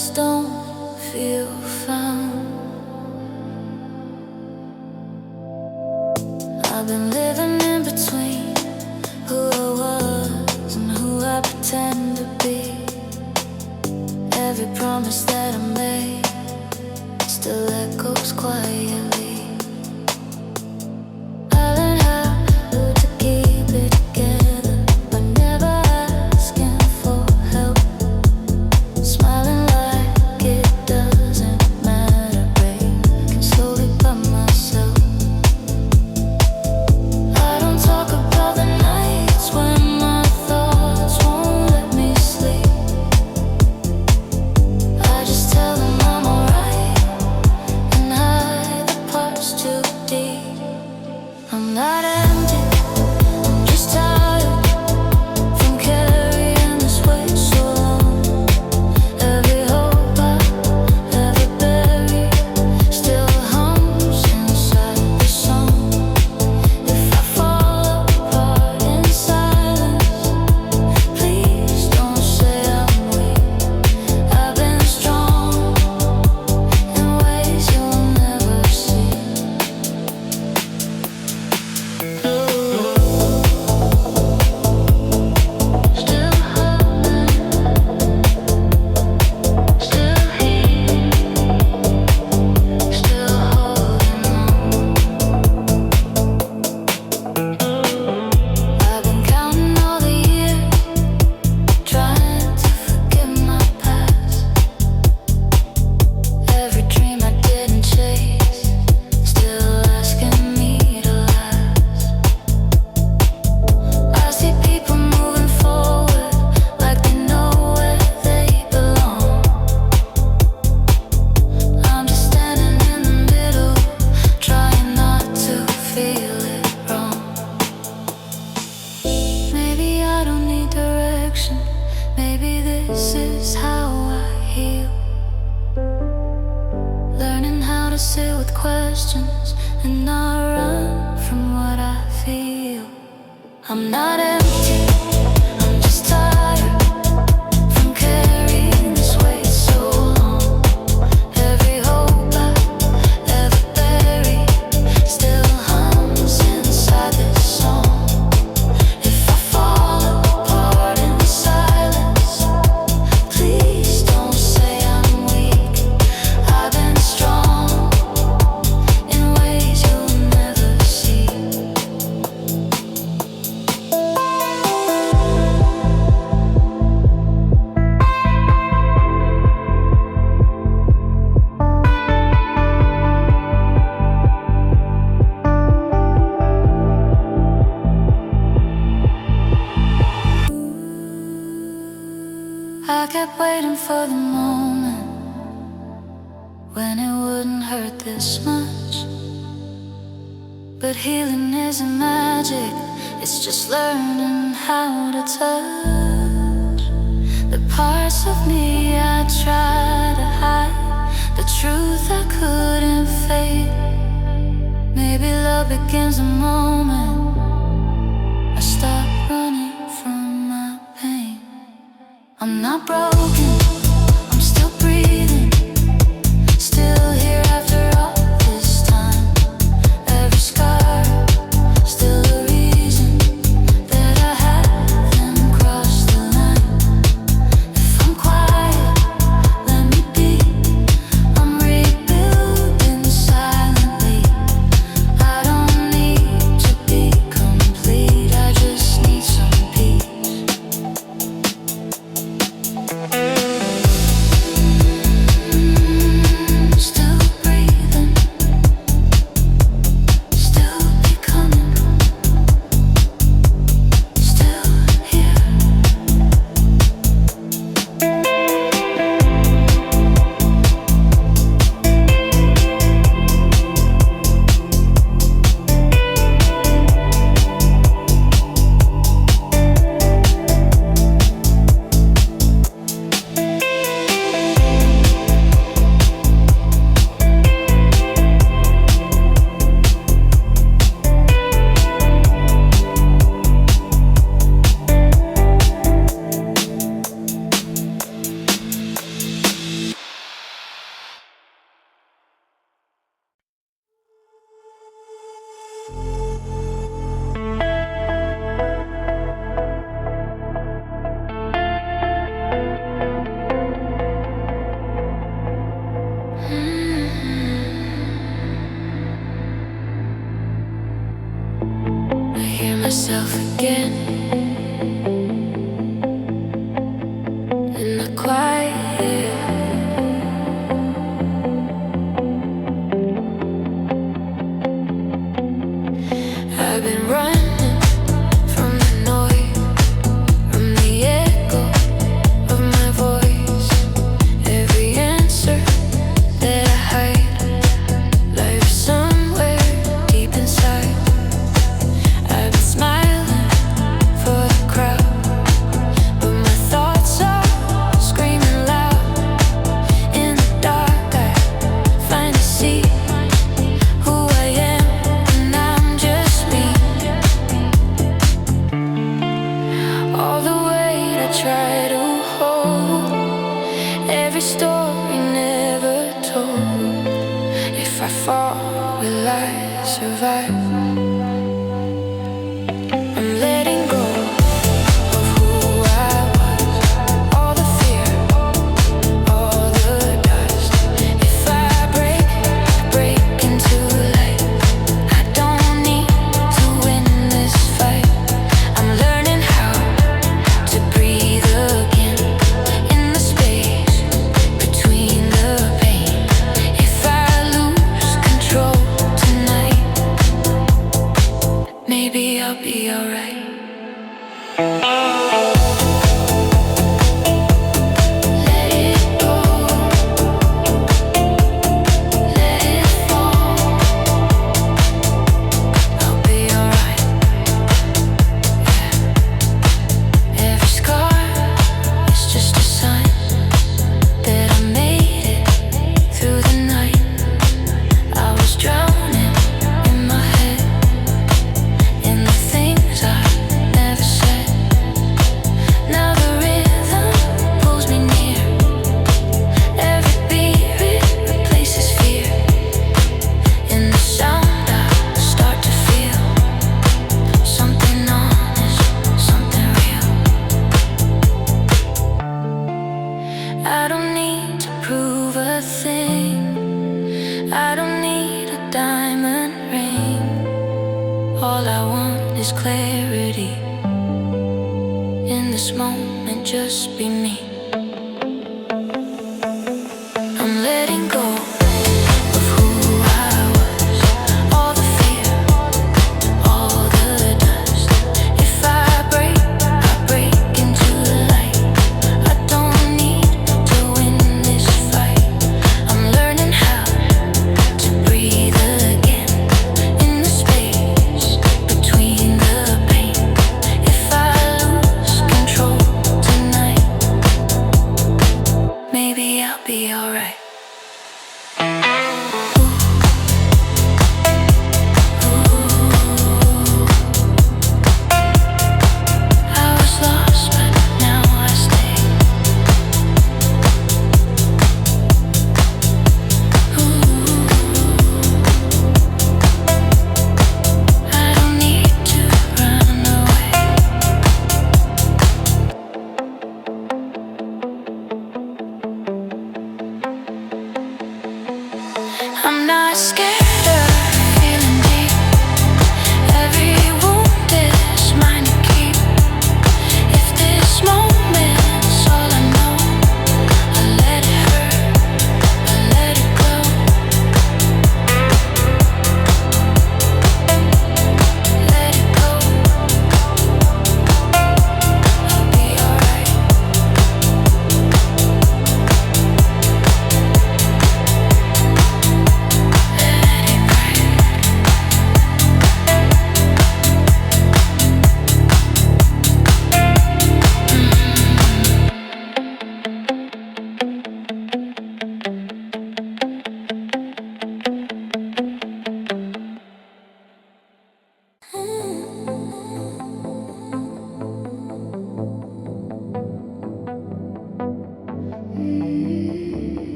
just don't feel found. I've been living in between who I was and who I pretend to be. Every promise that I made still echoes quietly. I learned how to keep it together by never asking for help, smiling like it doesn't matter, breaking slowly by myself. I don't talk about the nights when my thoughts won't let me sleep. I just tell them I'm alright and hide the parts too deep. I'm not empty, I'm just tired from carrying this weight so long. Every hope I ever buried still hums inside the song. If I fall apart in silence, please don't say I'm weak. I've been strong in ways you'll never see. Still hoping, still here, still holding on. I've been counting all the years, trying to forget my past. Every dream I didn't chase, still asking me to last. I see people moving forward like they know where they belong. I'm just standing in the middle, trying not to feel it wrong. Maybe I don't need direction, maybe this is how I heal. Learning how to sit with questions and not run from what I feel. I'm not empty, I'm just tired from carrying this weight so long. Every hope I ever buried still hums inside this song. If I fall apart in silence, please don't say I'm weak. I've been strong in ways you'll never see. I kept waiting for the moment when it wouldn't hurt this much. But healing isn't magic, it's just learning how to touch the parts of me I try to hide, the truth I couldn't fake. Maybe love begins the moment I stop running from my pain. I'm not broken, I'm still breathing, still here after all this time. Every scar, still a reason that I haven't crossed the line. If I'm quiet, let me be. I'm rebuilding silently. I don't need to be complete, I just need some peace. myself again in the quiet. I've been running from the noise, from the echo of my voice. Every answer that I hide lives somewhere deep inside. I've been smiling for the crowd, but my thoughts are screaming loud. In the dark I finally see who I am, and I'm just me. All the weight I try to hold, every story never told. If I fall, will I survive? I'm letting go of who I was, all the fear, all the dust. If I break into light, I don't need to win this fight. I'm learning how to breathe again in the space between the pain. If I lose control tonight, maybe I'll be alright. Let it go, let it fall. I'll be alright. Yeah. Every scar is just a sign that I made it through the night. I was drowning in my head, in the things I never said. Now the rhythm pulls me near. Every beat replaces fear. In the sound I start to feel something honest, something real. I don't need to prove a thing. I don't need a diamond ring. All I want is clarity. In this moment, just be me. I'm letting go of who I was, all the fear, all the dust. If I break into the light. I don't need to win this fight. I'm learning how to breathe again in the space between the pain. If I lose control tonight,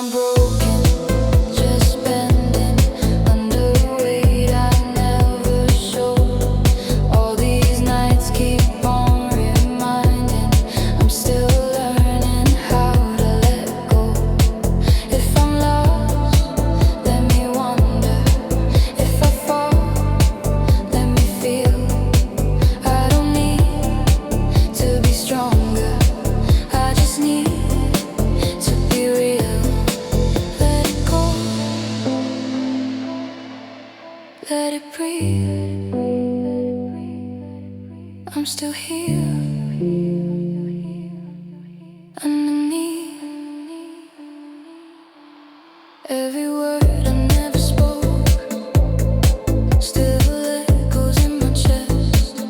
I'm broken, just bending under a weight I never showed. All these nights keep on reminding I'm still learning how to let go. If I'm lost, let me wonder. If I fall, let me feel. I don't need to be stronger, I just need to be real. Let it go, let it breathe. I'm still here underneath every word I never spoke. Still echoes in my chest.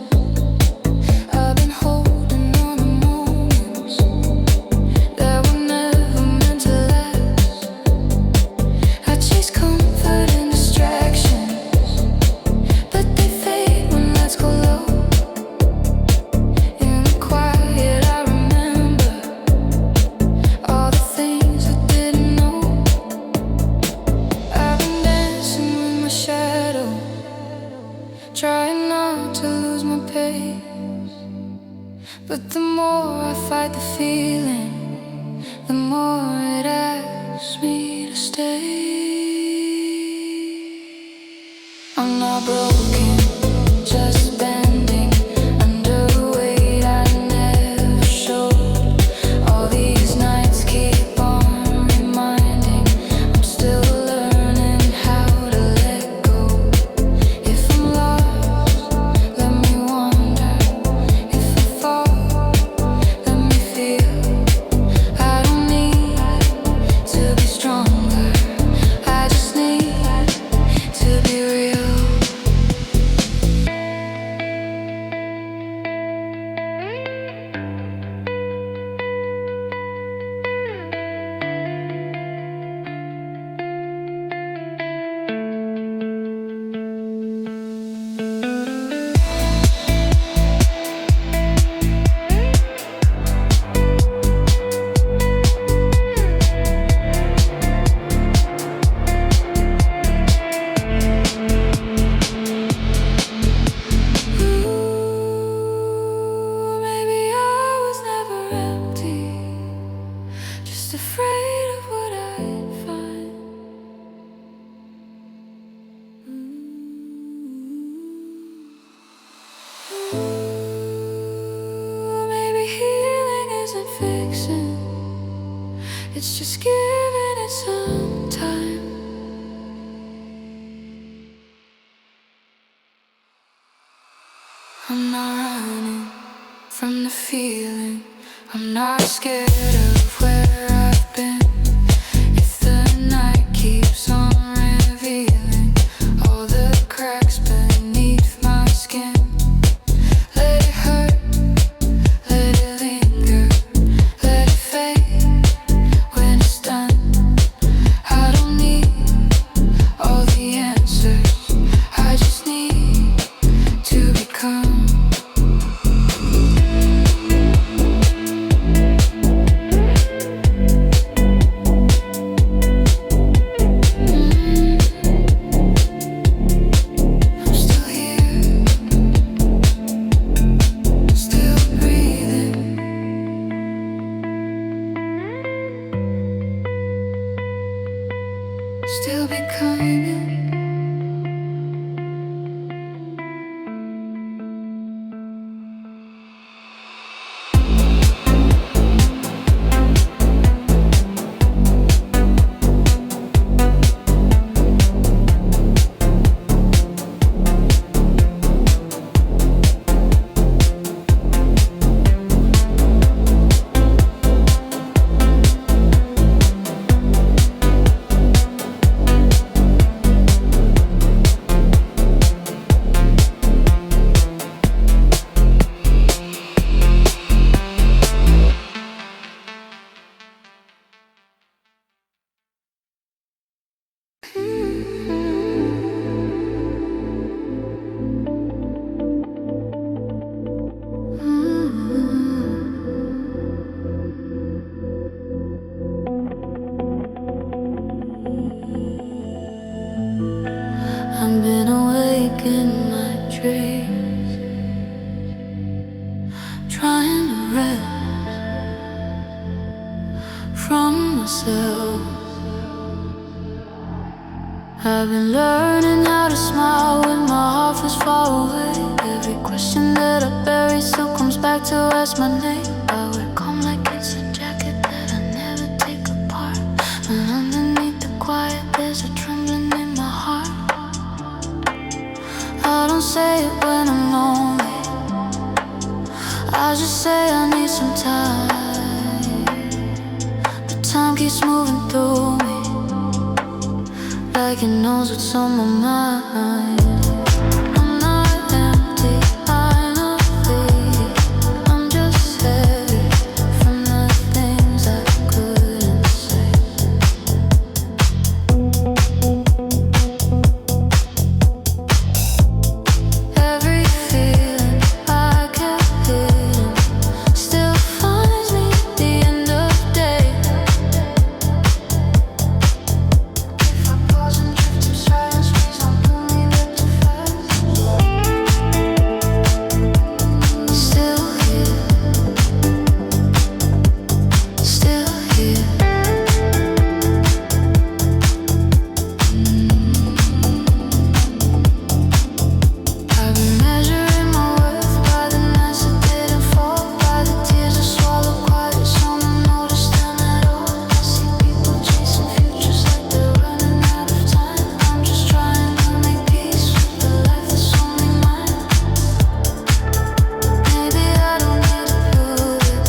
I've been holding on to moments that were never meant to last. I chase comfort and distractions, but they fade when lights go low. In the quiet I remember all the things I didn't know. I've been dancing with my shadow, trying not to lose my pace. But the more I fight the feeling, the more it asks me to stay. I'm not broken, just bending under a weight I never showed. All these nights keep on reminding I'm still learning how to let go. If I'm lost, let me wonder. If I fall, let me feel. I don't need to be stronger, I just need to be real. Maybe I was never empty, just afraid of what I'd find. Maybe healing isn't fixing, it's just giving it some time. I'm not running from the feeling, I'm not scared of where I've been. If the night keeps on revealing all the cracks beneath my skin, let it hurt, let it linger, let it fade when it's done. I don't need all the answers, I just need to become. myself. I've been learning how to smile when my heart feels far away. Every question that I bury still comes back to ask my name. I wear calm like it's a jacket that I never take apart. And underneath the quiet there's a trembling in my heart. I don't say it when I'm lonely, I just say I need some time. But time keeps moving through me like it knows what's on my mind. I'm not empty, I'm not free. I'm just heavy from the things I couldn't say. Every feeling I kept hidden still finds me at the end of the day. If I pause and drift in silence, please don't pull me back too fast. Still here, still here. I've been measuring my worth by the nights that didn't fall, by the tears I swallowed quiet, someone noticed them at all. I see people chasing futures like they're running out of time. I'm just trying to make peace with the life that's only mine. Maybe I don't need to prove it,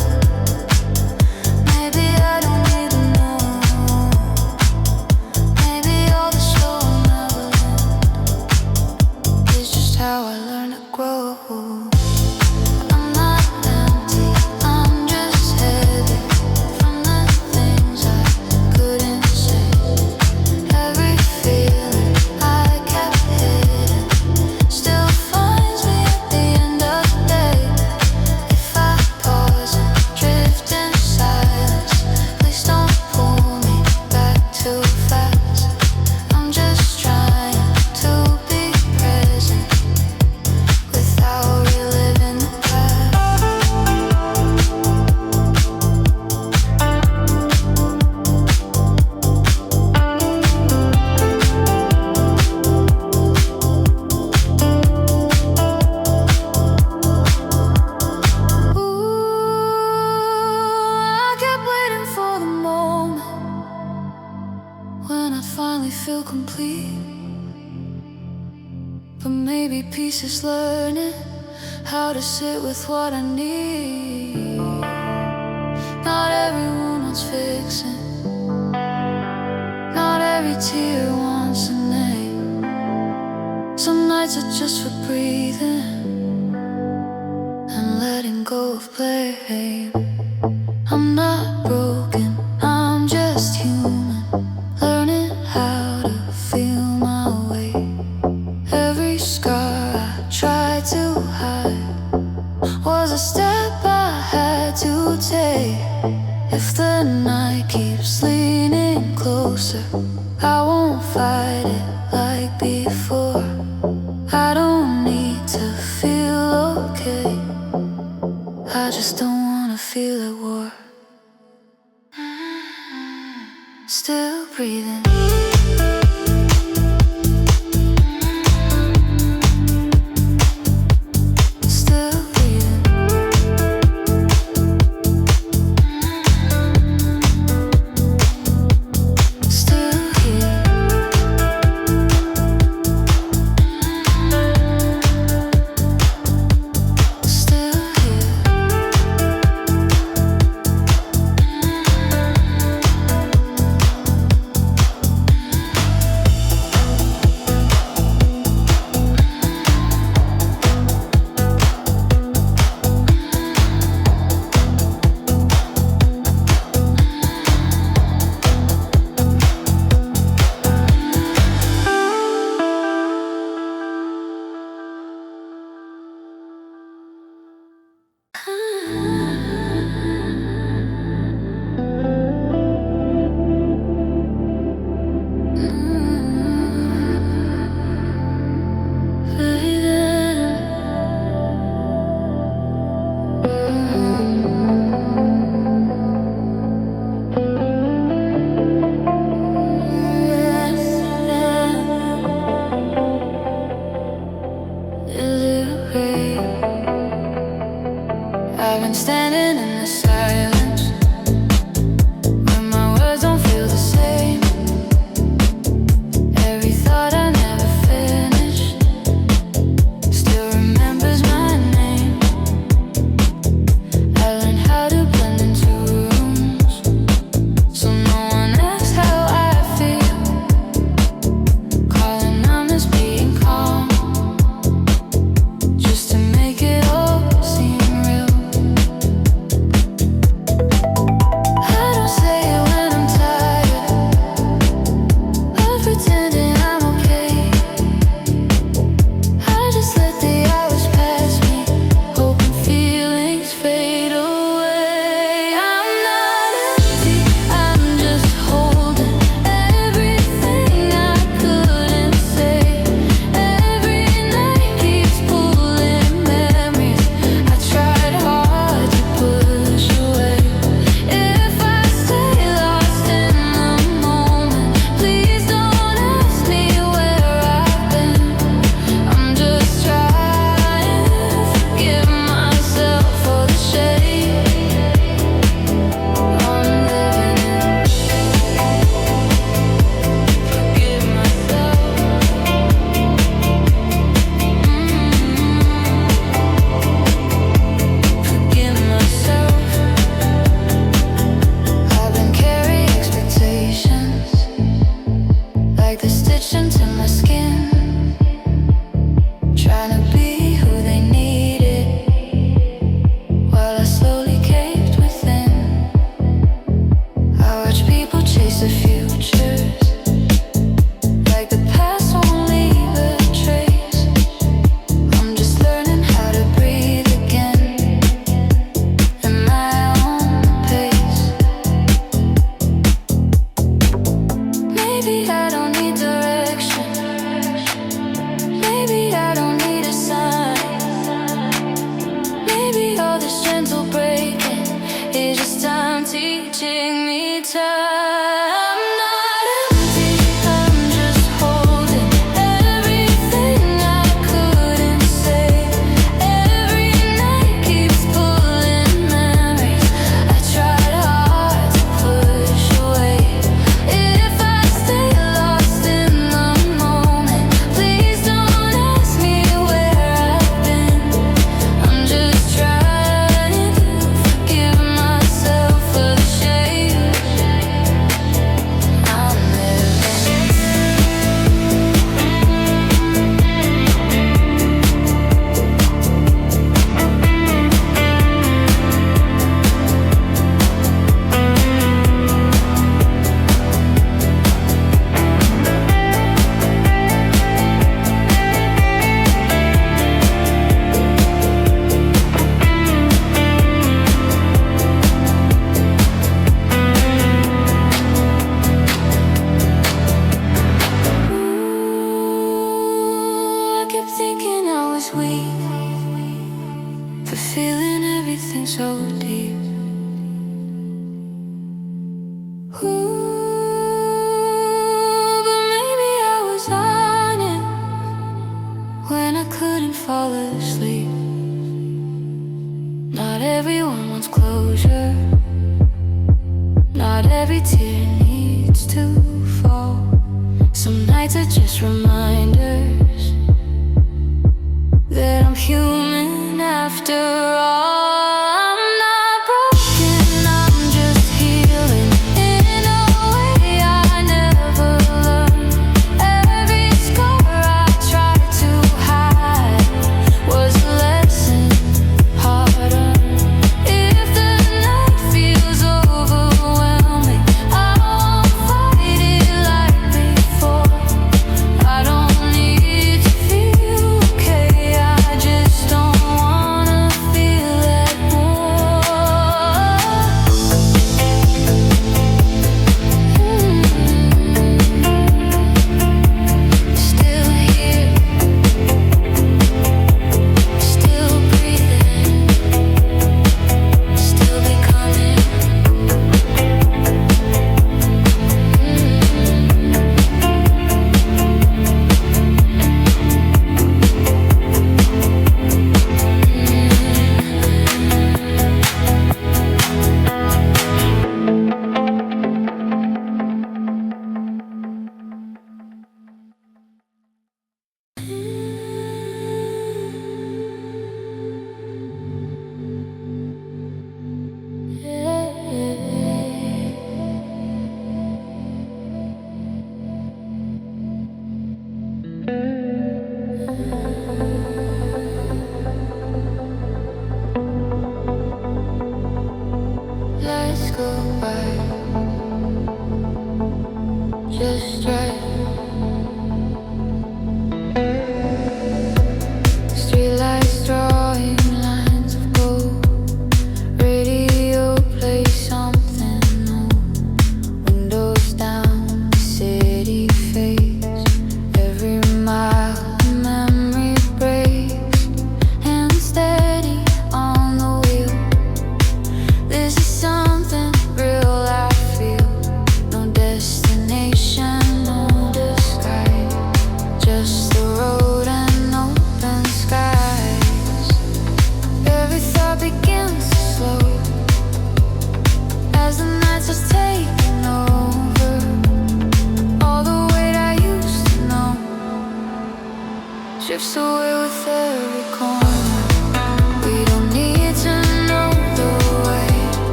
maybe I don't need to know. Maybe all this show will never end. It's just how I learn to grow. I'm not empty, I'm just heavy from the things I couldn't say. Every feeling I kept hidden still finds me at the end of the day. If I pause and drift in silence, please don't pull me back too fast. I'm just trying to be present without reliving the past. I kept waiting for the moment when I finally feel complete. But maybe peace is learning how to sit with what I need. Not everyone wants fixing, not every tear wants a name. Some nights are just for breathing and letting go of blame. I'm not broken, I'm just human, learning how to feel my way. Every scar I tried to hide was a step I had to take. If the night keeps leaning closer, I won't fight it like before. I don't need to feel okay, I just don't wanna feel at war. Still breathing. Still breathing. Still here. Still here. I've been standing in the silence when my words don't feel the same. Every thought I never finished still remembers my name. I learned how to blend into rooms so no one asks how I feel. Calling numbness, being calm, just to make it all seem real. I don't say it when I'm tired of pretending I'm okay. I just let the hours pass me, hoping feelings fade away. I'm not empty, I'm just holding everything I couldn't say. Every night keeps pulling memories I tried hard to push away. If I stay lost in the moment, please don't ask me where I've been. I'm just trying to forgive myself for the shade I'm living in. Forgive myself. Forgive myself. I've been carrying expectations like the stitch into my skin, trying to be who they needed while I slowly caved within. I watch people chase the futures like the past won't leave a trace. I'm just learning how to breathe again at my own pace. Maybe I don't need direction, maybe I don't need a sign. Maybe all this gentle breaking is just time teaching me time. I'm not empty, I'm just holding everything I couldn't say. Every night keeps pulling memories I tried hard to push away. If I stay lost in the moment, please don't ask me where I've been. I'm just trying to forgive myself for the shade I'm living. I kept thinking I was weak for feeling everything so deep. But maybe I was honest when I couldn't fall asleep. Not everyone wants closure, not every tear needs to fall. Some nights are just reminders that I'm human after all. I'm not broken, I'm just healing in a way I never learned. Every scar I tried to hide was a lesson hard earned. If the night feels overwhelming, I won't fight it like before. I don't need to feel okay, I just don't wanna feel at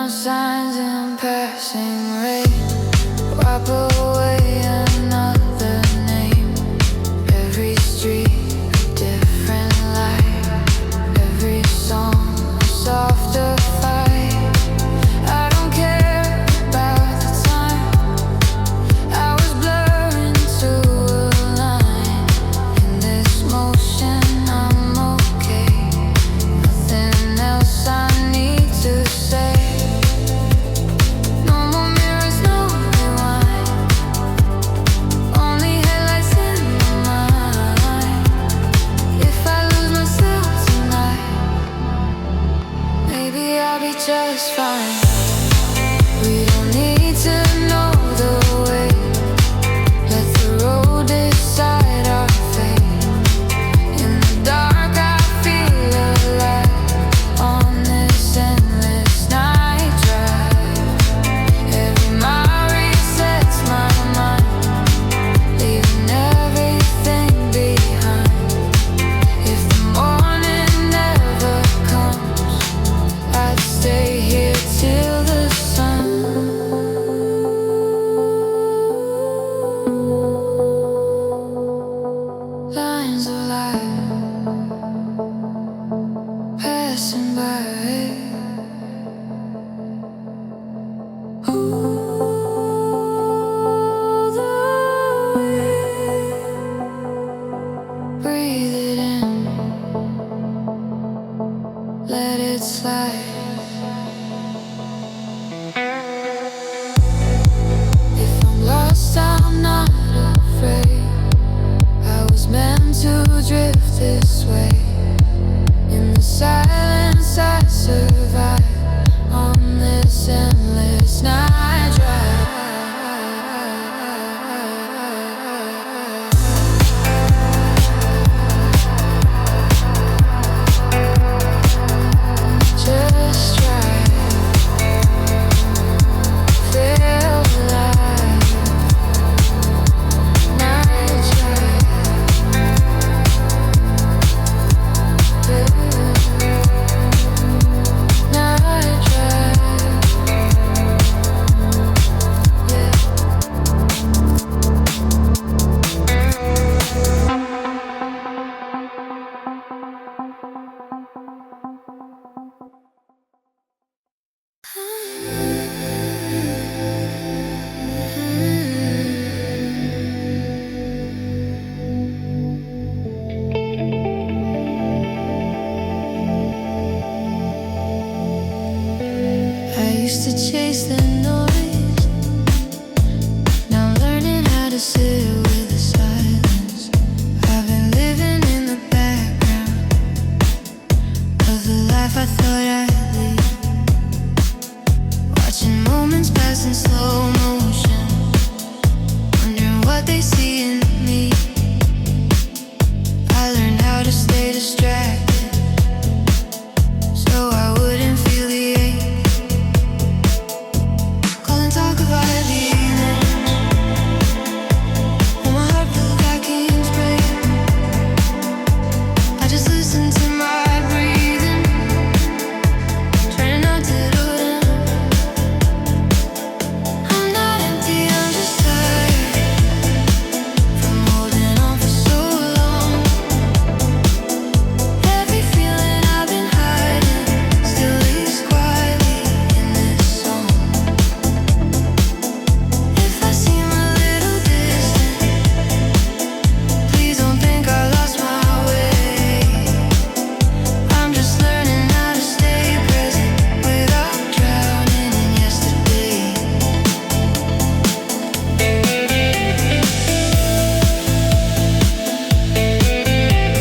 no signs in passing rain. Wipe away another name. Every street a different light. Every song a softer fight. I don't care about the time. I was blurring to a line. In this motion I'm okay. Nothing else I need to say. No more mirrors, no rewind. Only headlights in my mind. If I lose myself tonight, maybe I'll be just fine. We don't need to know the way. Let the road decide our fate. In the dark I feel alive on this endless night drive. Every mile resets my mind, leaving everything behind. If the morning never comes, I'd stay here till the sun. Lines of light passing by. Breathe it in, let it slide. If I'm lost, I'm not afraid. I was meant to drift this way. In the silence I survive on this endless night drive. Just try, feel alive. Night drive, night drive, yeah. I used to chase the noise. Now I'm learning how to sit with the silence. I've been living in the background of the life I thought I'd lead. Watching moments pass in slow motion, wondering what they see in me. I learned how to stay distracted, so I wouldn't feel the ache. Call and talk about leaving, when my heart feels like it's breaking. I just listen to my breathing, trying not to do them. I'm not empty, I'm just tired from holding on for so long. Every feeling I've been hiding still leaves quietly in this song. If I seem a little distant, please don't think I lost my way. I'm just learning how to stay present without drowning in yesterday.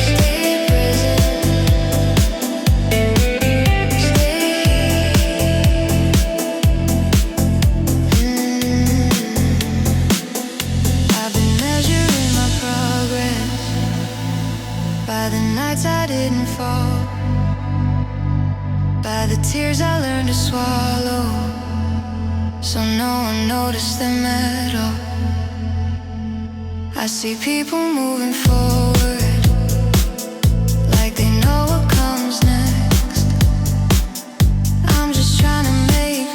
Stay present, I've been measuring my progress by the nights I didn't fall, by the tears I learned to swallow, so no one noticed them at all. I see people moving forward like they know what comes next. I'm just trying to make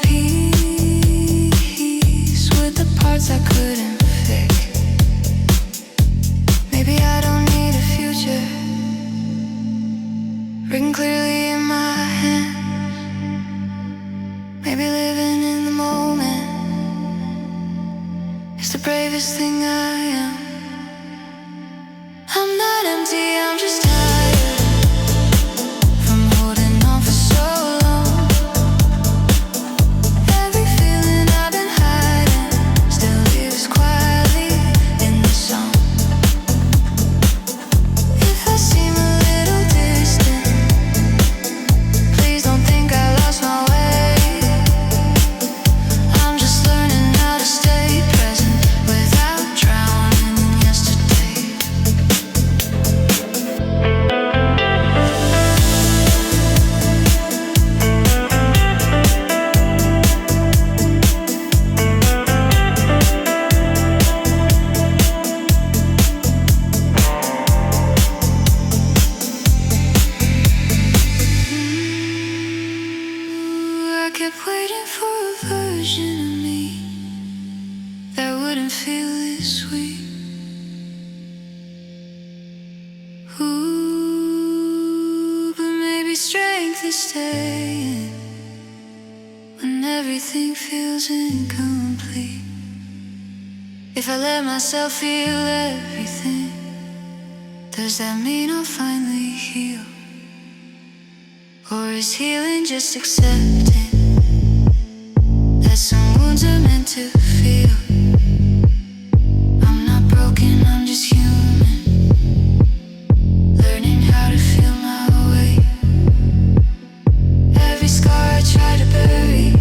bravest thing I am. I'm not empty, I'm just tired from holding on for so long. Every feeling I've been hiding still lives quietly in the song. If I seem a little distant, please don't think I lost my way. I'm just learning how to stay present without drowning in yesterday. I kept waiting for a version of me that wouldn't feel this sweet. Ooh, but maybe strength is staying when everything feels incomplete. If I let myself feel everything, does that mean I'll finally heal? Or is healing just accepting that some wounds are meant to feel? I'm not broken, I'm just human, learning how to feel my way. Every scar I tried to bury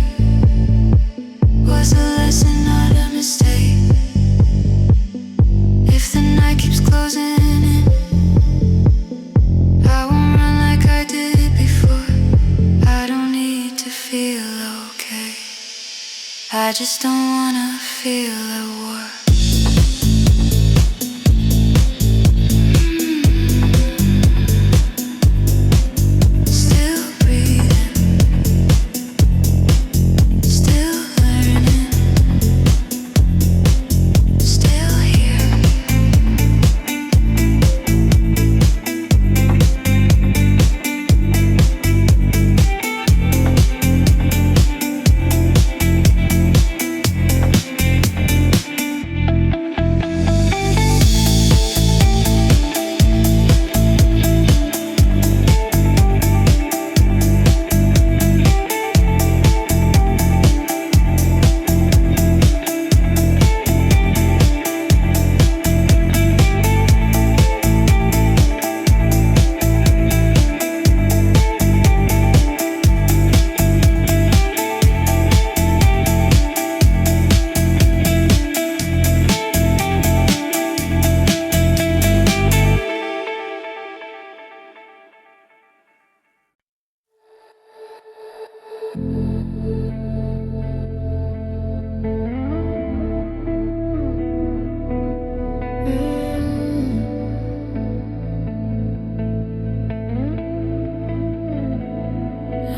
was a lesson, not a mistake. If the night keeps closing in, I won't run like I did before. I don't need to feel okay, I just don't wanna feel at war. Still breathing, still learning, still here.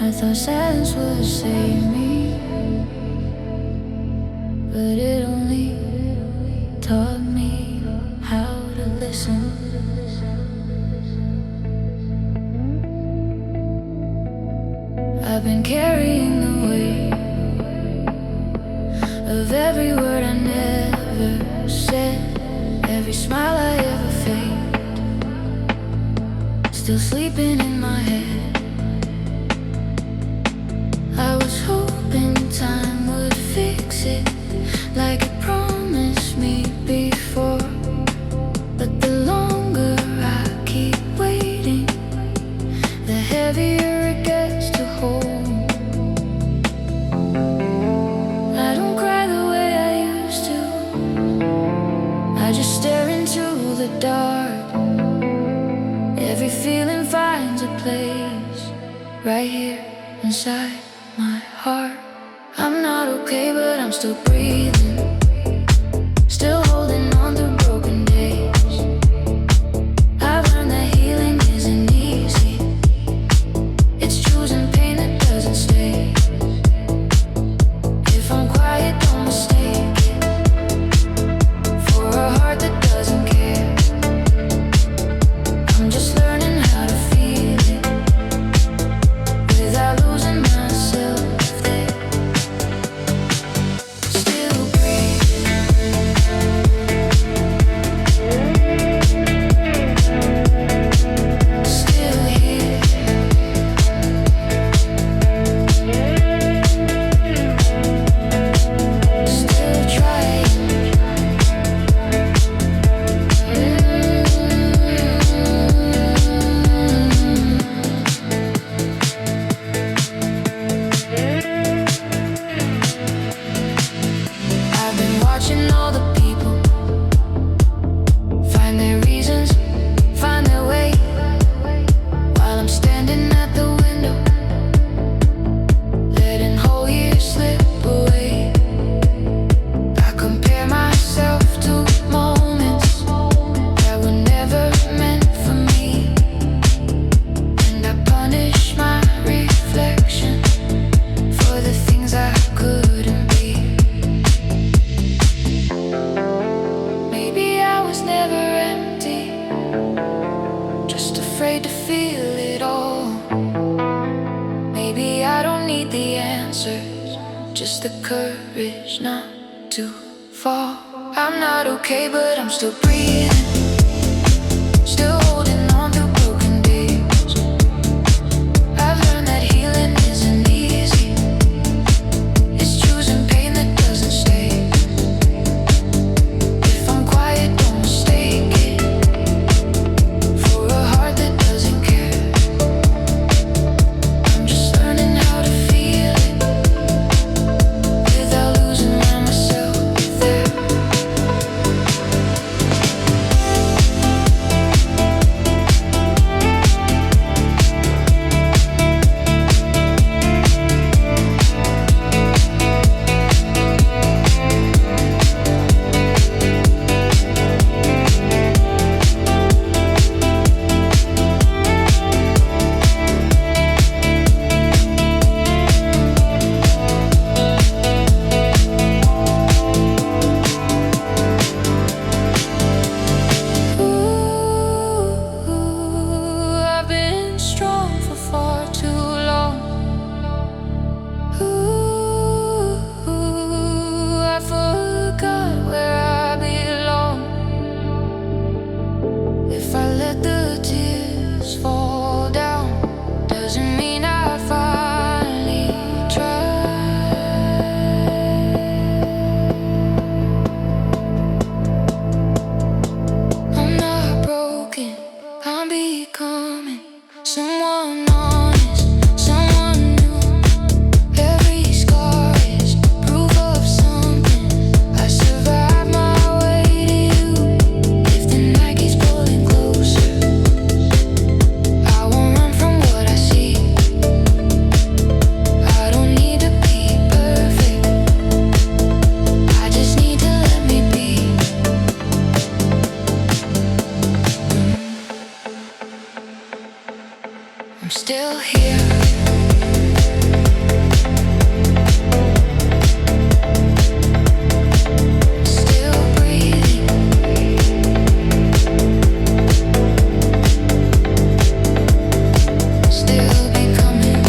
I thought silence would save me, but it only taught me how to listen. I've been carrying the weight of every word I never said, every smile I ever faked, still sleeping in my head. I was hoping time would fix it, like it promised me before. But the longer I keep waiting, the heavier it gets to hold. I don't cry the way I used to, I just stare into the dark. Every feeling finds a place right here inside my heart. I'm not okay, but I'm still breathing, still holding on to broken days. I've learned that healing isn't easy, it's choosing pain that doesn't stay. If I'm quiet, don't mistake it for a heart that doesn't care. I'm just learning how to feel it without losing myself there. Still breathing. courage not to fall. I'm not okay, but I'm still breathing, still holding on to broken days. I've learned that healing isn't easy. It's choosing pain that doesn't stay. If I'm quiet, don't mistake it for a heart that doesn't care. I'm just learning how to feel it without losing myself there. I've been strong for far too long. I forgot where I belong. If I let the tears fall down, doesn't mean I finally tried. I'm not broken, I'm becoming someone honest, someone new. Every scar is proof of something. I survived my way to you. If the night keeps pulling closer, I won't run from what I see. I don't need to be perfect, I just need to let me be. I'm still here. Still breathing. Still becoming.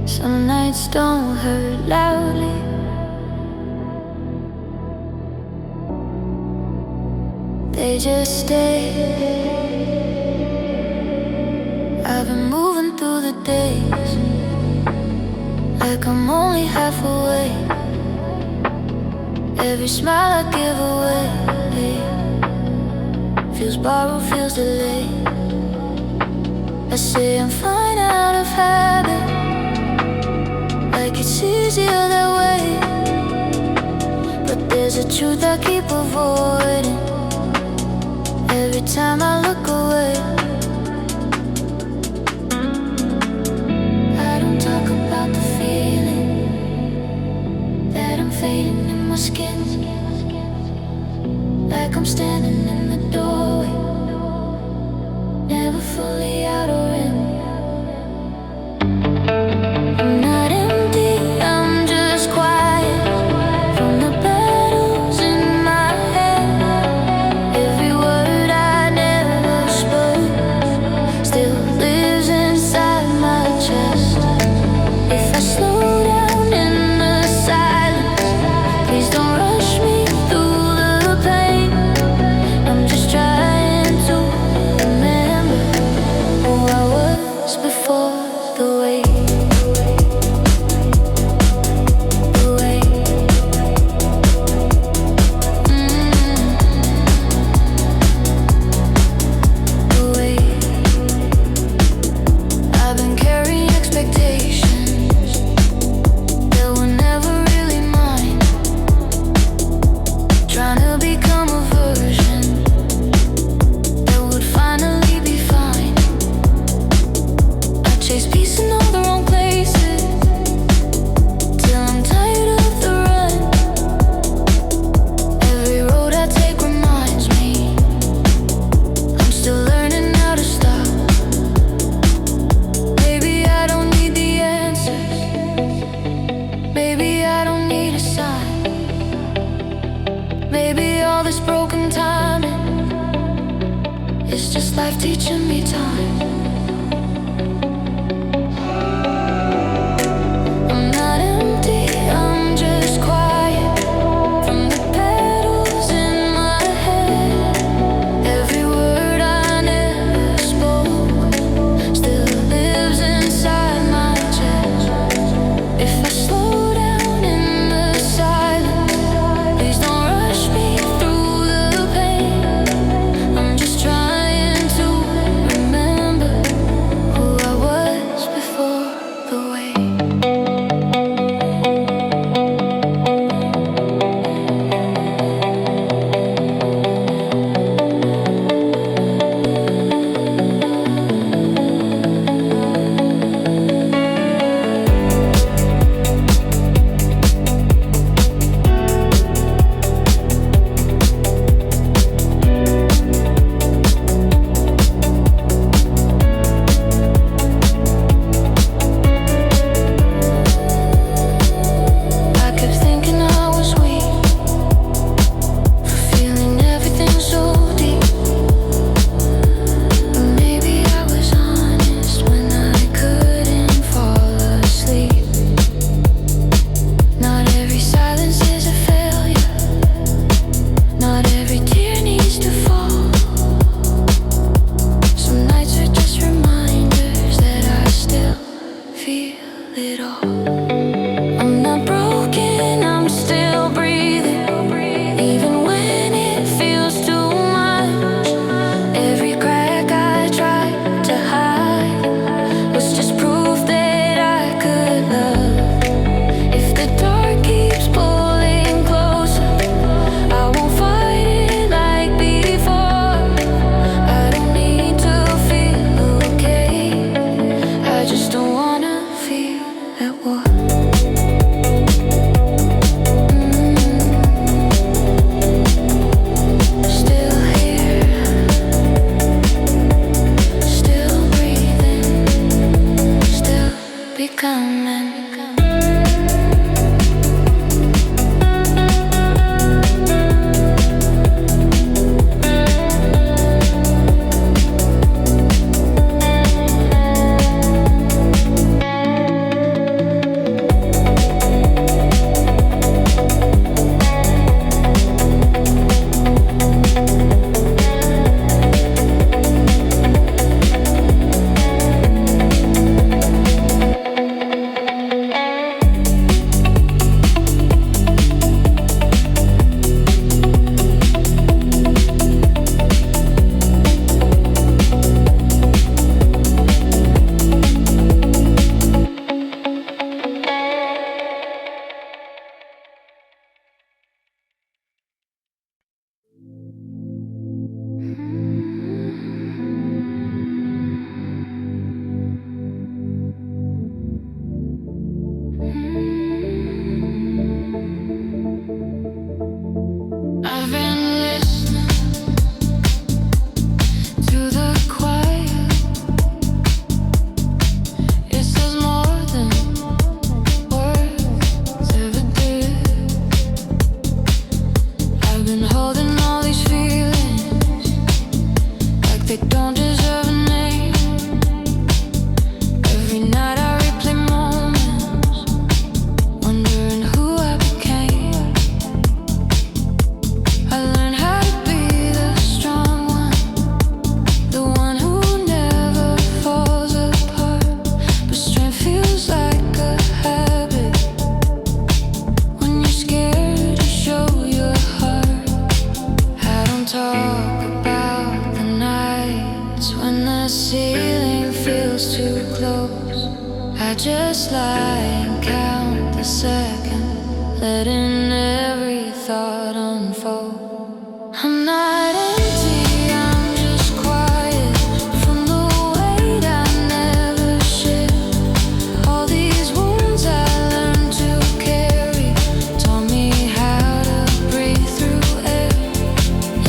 Some nights don't hurt loudly. They just stay. I've been moving through the days like I'm only half away. Every smile I give away feels borrowed, feels delayed. I say I'm fine out of habit, like it's easier that way. But there's a truth I keep avoiding every time I look away. I don't talk about the feeling that I'm fading in my skin, like I'm standing in the doorway, never fully out or in. the way. The way. The way. I've been carrying expectations that were never really mine, trying to become a version that would finally be fine. I chase peace in all the wrong places till I'm tired of the run. Every road I take reminds me I'm still learning how to stop. Maybe I don't need the answers, maybe I don't need a sign. Maybe all this broken timing is just life teaching me time. I'm not empty, I'm just quiet. From the petals in my head, every word I never spoke still lives inside my chest. If I slow down in the silence, please don't rush me through the pain. I'm just trying to remember who I was before the way. I kept thinking I was weak for feeling everything so deep, but maybe I was honest when I couldn't fall asleep. Not every silence is a failure, not every tear needs to fall. Some nights are just reminders that I still feel it all. I'm not broken, I'm still breathing, even when it feels too much. Every crack I tried to hide was just proof that I could love. If the dark keeps pulling closer, I won't fight it like before. I don't need to feel okay, I just don't wanna feel at war. Still here, still breathing, still becoming. I just lie and count the seconds, letting every thought unfold. I'm not empty, I'm just quiet from the weight I never shared. All these wounds I learned to carry taught me how to breathe through air.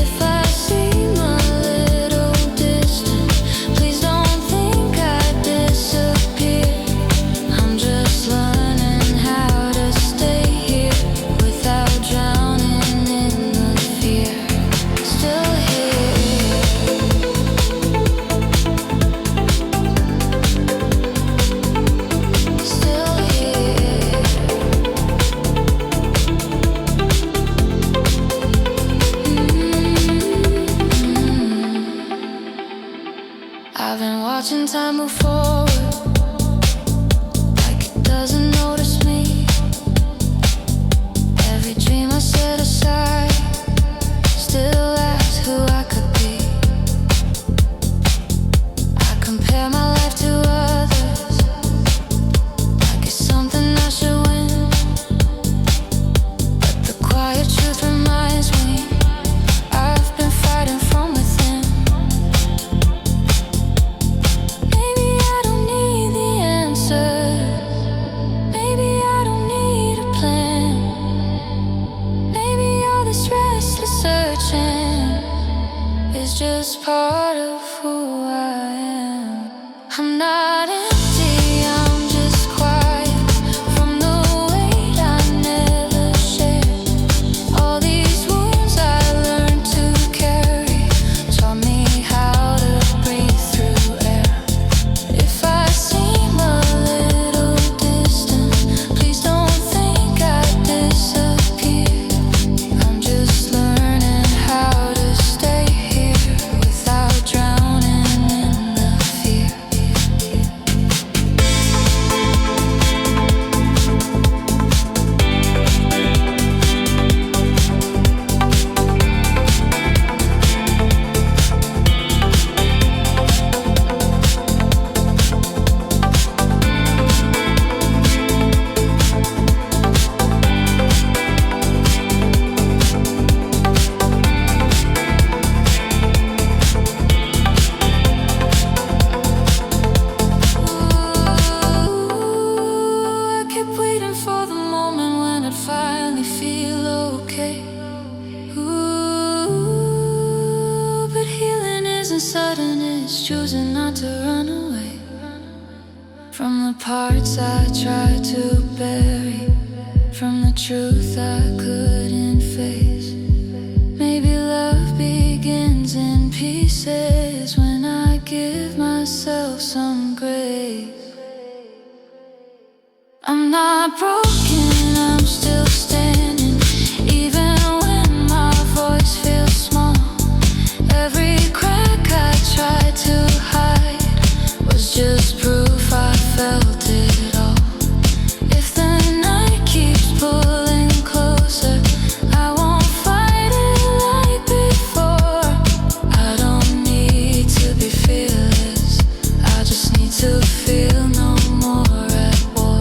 If I seem a little distant, please don't think I disappear. I'm just learning how to stay here without drowning in the fear. Still here. Still here. I've been watching time move forward, like it doesn't notice me. Every dream I set aside still asks who I could be. I compare my life to others, like it's something I should win. But the quiet truth reminds me I've been fighting from within. Maybe I don't need the answers. Maybe I don't need a plan. Maybe all this restless searching is just part of who I am. I'm not empty, I'm just quiet from the weight I never shared. All these wounds I learned to carry taught me how to breathe through air. If I seem a little distant, please don't think I disappear. I'm just learning how to stay here without drowning in the fear. I kept waiting for the moment when I'd finally feel okay. Ooh, but healing isn't sudden, it's choosing not to run away from the parts I tried to bury, from the truth I couldn't face. Maybe love begins in pieces when I give myself some grace. I'm not broken, I'm still standing, even when my voice feels small. Every crack I tried to hide was just proof I felt it all. If the night keeps pulling closer, I won't fight it like before. I don't need to be fearless, I just need to feel no more at war.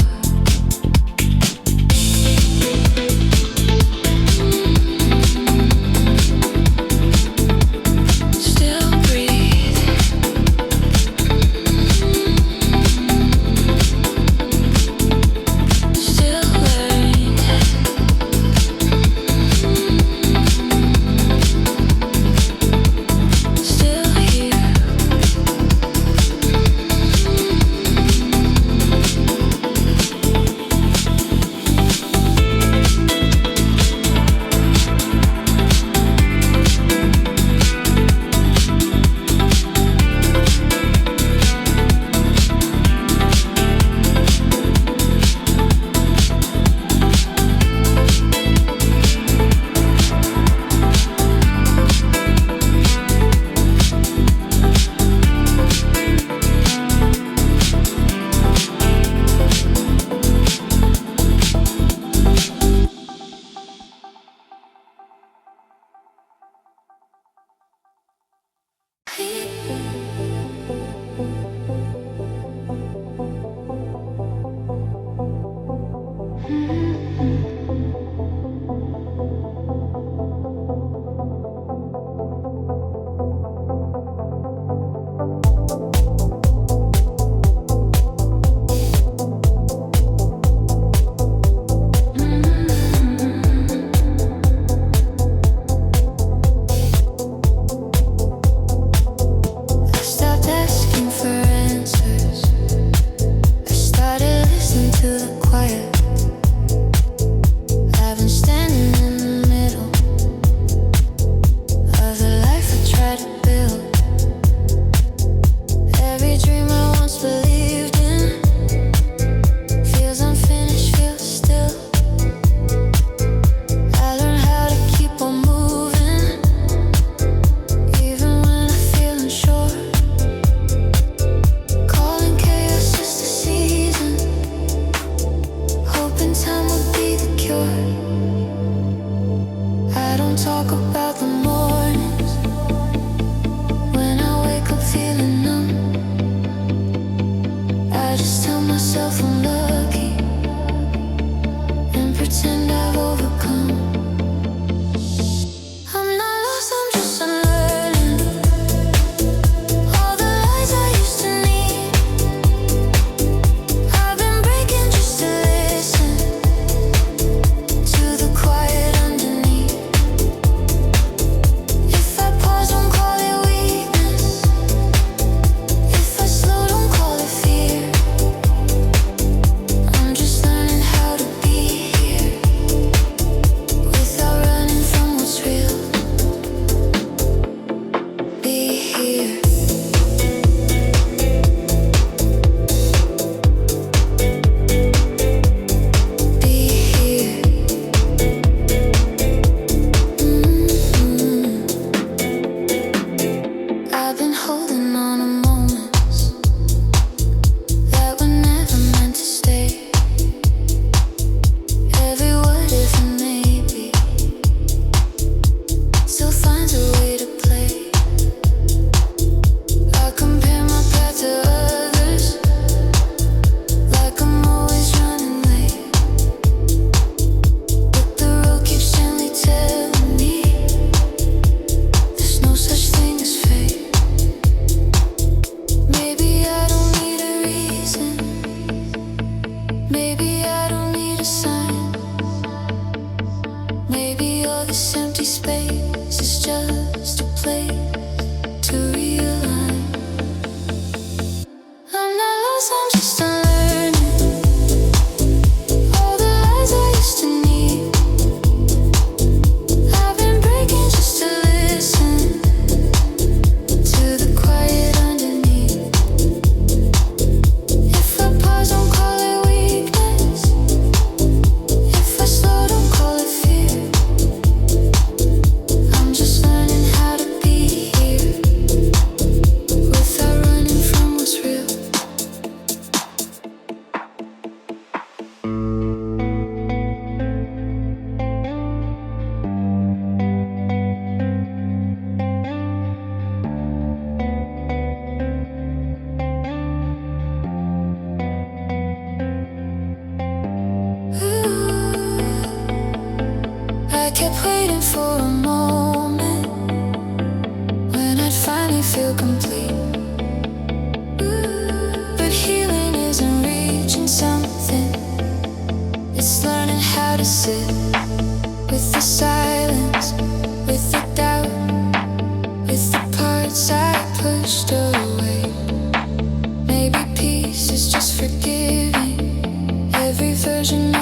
a sign. Maybe all this empty space is just a place to realign. I'm not lost, I'm just unlearning all the lies I used to need. I've been breaking just to listen to the quiet underneath. If I pause, don't call it weakness. If I slow, don't call it fear. I'm just learning how to be here without running from what's real. I kept waiting for a moment when I'd finally feel complete. But healing isn't reaching something, it's learning how to sit with the silence, with the doubt, with the parts I pushed away. Maybe peace is just forgiving every version